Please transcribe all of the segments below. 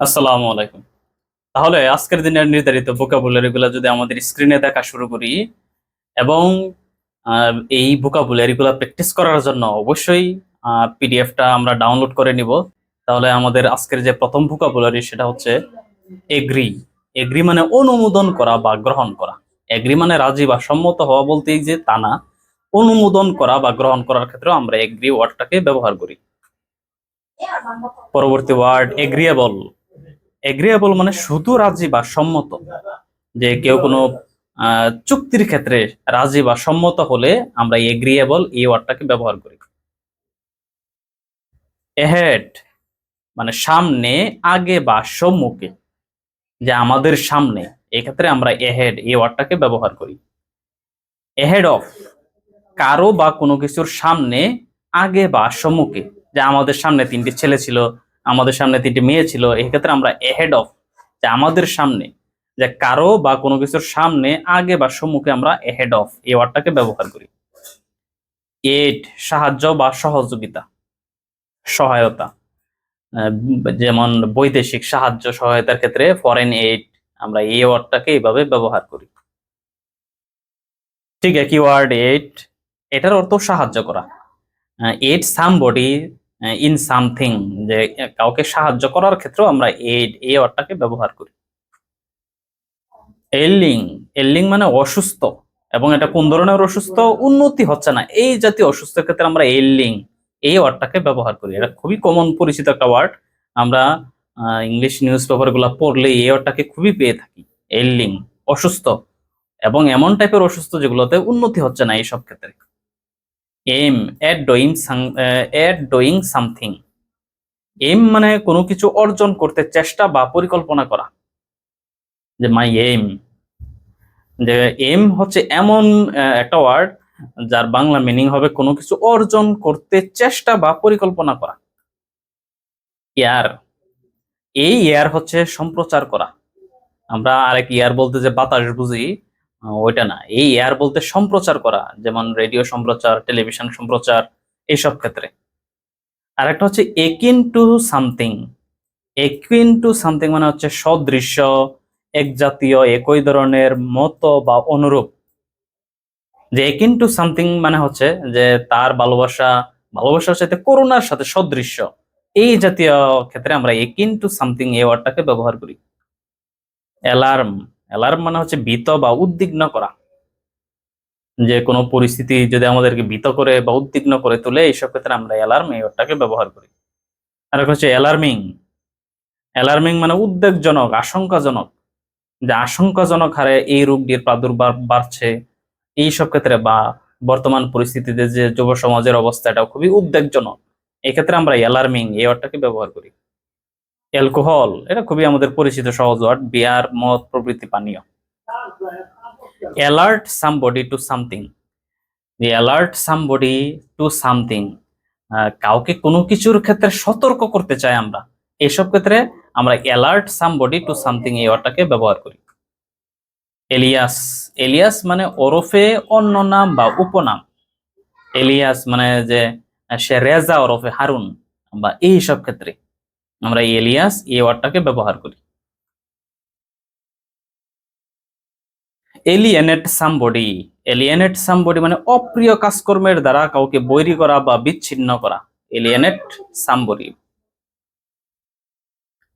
আসসালামু আলাইকুম। তাহলে আজকের দিনের নির্ধারিত ভোকাবুলারি গুলো যদি আমাদের স্ক্রিনে দেখা শুরু করি এবং এই ভোকাবুলারি গুলো প্র্যাকটিস করার জন্য অবশ্যই পিডিএফটা আমরা ডাউনলোড করে নিব। তাহলে আমাদের আজকের যে প্রথম ভোকাবুলারি সেটা হচ্ছে এগ্রি। এগ্রি মানে অনুমোদন করা বা গ্রহণ করা। এগ্রি মানে রাজি বা সম্মত হওয়া বলতেই যে তা না, অনুমোদন করা বা গ্রহণ করার ক্ষেত্রে আমরা এগ্রি ওয়ার্ডটাকে ব্যবহার করি। পরবর্তী ওয়ার্ড এগ্রিয়েবল। এগ্রিয়েবল মানে শুধু রাজি বা সম্মত, যে কেউ কোনো চুক্তির ক্ষেত্রে রাজি বা সম্মত হলে আমরা এগ্রিয়েবল এই ওয়ার্ডটাকে ব্যবহার করি। এহেড মানে সামনে, আগে বা সম্মুখে, যে আমাদের সামনে, এক্ষেত্রে আমরা এহেড এই ওয়ার্ডটাকে ব্যবহার করি। এহেড অফ কারো বা কোনো কিছুর সামনে, আগে বা সম্মুখে, যে আমাদের সামনে তিনটি ছেলে ছিল, আমাদের সামনে তিনটি মেয়ে ছিল, এক্ষেত্রে আমরা এহেড অফ, যে আমাদের সামনে, যে কারো বা কোনো কিছুর সামনে, আগে বা সম্মুখে আমরা এহেড অফ এই ওয়ার্ডটাকে ব্যবহার করি। এড সাহায্য বা সহযোগিতা, সহায়তা, যেমন বৈদেশিক সাহায্য সহায়তার ক্ষেত্রে ফরেন এইড, আমরা এই ওয়ার্ডটাকে এইভাবে ব্যবহার করি। ঠিক একই ওয়ার্ড এইড, এটার অর্থ সাহায্য করা। এইড সামবডি ইন সামথিং, যে কাউকে সাহায্য করার ক্ষেত্রেও আমরা এইড এই ওয়ার্ডটাকে ব্যবহার করি। এলিং, এলিং মানে অসুস্থ, এবং এটা কোন ধরনের অসুস্থ? উন্নতি হচ্ছে না, এই জাতীয় অসুস্থের ক্ষেত্রে আমরা এলিং এই ওয়ার্ডটাকে ব্যবহার করি। এটা খুবই কমন পরিচিত একটা ওয়ার্ড, আমরা ইংলিশ নিউজ পেপার গুলা পড়লে এই ওয়ার্ডটাকে খুবই পেয়ে থাকি। এলিং অসুস্থ, এবং এমন টাইপের অসুস্থ যেগুলোতে উন্নতি হচ্ছে না এইসব ক্ষেত্রে। এম এট ডুইং সামথিং। এম মানে কোনো কিছু অর্জন করতে চেষ্টা বা পরিকল্পনা করা, যে মাই এম, যে এম হচ্ছে এমন একটা ওয়ার্ড যার বাংলা মিনিং হবে কোনো কিছু অর্জন করতে চেষ্টা বা পরিকল্পনা করা। ইয়ার, এই ইয়ার হচ্ছে সম্প্রচার করা। আমরা আরেক ইয়ার বলতে যে বাতাস বুঝি, ওইটা না, এই ইয়ার বলতে সম্প্রচার করা, যেমন রেডিও সম্প্রচার, টেলিভিশন সম্প্রচার, এইসব ক্ষেত্রে। আর একটা হচ্ছে একিন টু সামথিং। একুইন টু সামথিং মানে হচ্ছে সদৃশ্য, এক জাতীয়, একই ধরনের, মতো বা অনুরূপ। যে একিন টু সামথিং মানে হচ্ছে যে তার ভালোবাসা, ভালোবাসার সাথে করুণার সাথে সদৃশ্য, এই জাতীয় ক্ষেত্রে আমরা একিন টু সামথিং এই ওয়ার্ডটাকে ব্যবহার করি। অ্যালার্ম, অ্যালার্ম মানে হচ্ছে ভীত বা উদ্বিগ্ন করা, যে কোনো পরিস্থিতি যদি আমাদেরকে ভীত করে বা উদ্বিগ্ন করে তোলে, এইসব ক্ষেত্রে আমরা অ্যালার্ম এই ওয়ার্ডটাকে ব্যবহার করি। আর একটা হচ্ছে অ্যালার্মিং। অ্যালার্মিং মানে উদ্বেগজনক, আশঙ্কাজনক, যে আশঙ্কাজনক হারে এই রোগটির প্রাদুর্ভাব বাড়ছে, এইসব ক্ষেত্রে বা বর্তমান পরিস্থিতিতে যে যুব সমাজের অবস্থা এটা খুবই উদ্বেগজনক, এক্ষেত্রে আমরা অ্যালার্মিং এই ওয়ার্ডটাকে ব্যবহার করি। অ্যালকোহল, এটা খুবই আমাদের পরিচিত সহজ ওয়ার্ড, বিয়ার, মদ প্রভৃতি পানীয়। Alert somebody to something, alert somebody to something, কাউকে কোনো কিছুর ক্ষেত্রে সতর্ক করতে চাই আমরা, এইসব ক্ষেত্রে আমরা অ্যালার্ট সামবডি টু সামথিং এই ওয়ার্ডটাকে ব্যবহার করি। এলিয়াস, এলিয়াস মানে ওরফে অন্য নাম বা উপনাম। এলিয়াস মানে যে সে রেজা ওরফে হারুন, বা এই সব ক্ষেত্রে আমরা এলিয়াস এই ওয়ার্ডটাকে ব্যবহার করি। এলিয়েনেট সামবডি, এলিয়েনেট সামবডি মানে অপ্রিয় কাজকর্মের দ্বারা কাউকে বৈরী করা বা বিচ্ছিন্ন করা, এলিয়েনেট সামবডি।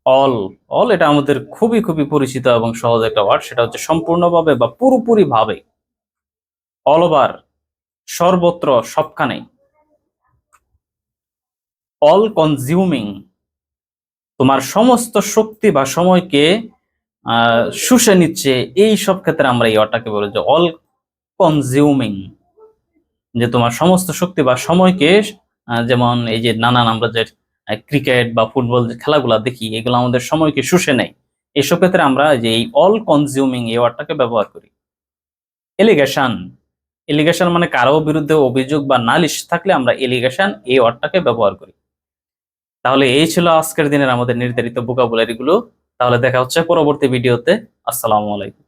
অল, অল এটা আমাদের খুবই খুবই পরিচিত এবং সহজ একটা ওয়ার্ড, সেটা হচ্ছে সম্পূর্ণভাবে বা পুরোপুরি ভাবে। অল ওভার সর্বত্র, সবখানে। অল কনজিউমিং তোমার সমস্ত শক্তি বা সময়কে শুষে নিচ্ছে, এই সব ক্ষেত্রে আমরা এই ওয়ার্ডটাকে বলি যে অল কনজিউমিং, যে তোমার সমস্ত শক্তি বা সময়কে, যেমন এই যে নানান আমরা যে ক্রিকেট বা ফুটবল যে খেলাগুলা দেখি, এগুলো আমাদের সময়কে শুষে নেয়, এইসব ক্ষেত্রে আমরা যে এই অল কনজিউমিং এই ওয়ার্ডটাকে ব্যবহার করি। এলিগেশন, এলিগেশন মানে কারো বিরুদ্ধে অভিযোগ বা নালিশ থাকলে আমরা এলিগেশন এই ওয়ার্ডটাকে ব্যবহার করি। তাহলে এই ছিল আজকের দিনের আমাদের নির্ধারিত ভোকাবুলারি গুলো। তাহলে দেখা হচ্ছে পরবর্তী ভিডিওতে। আসসালামু আলাইকুম।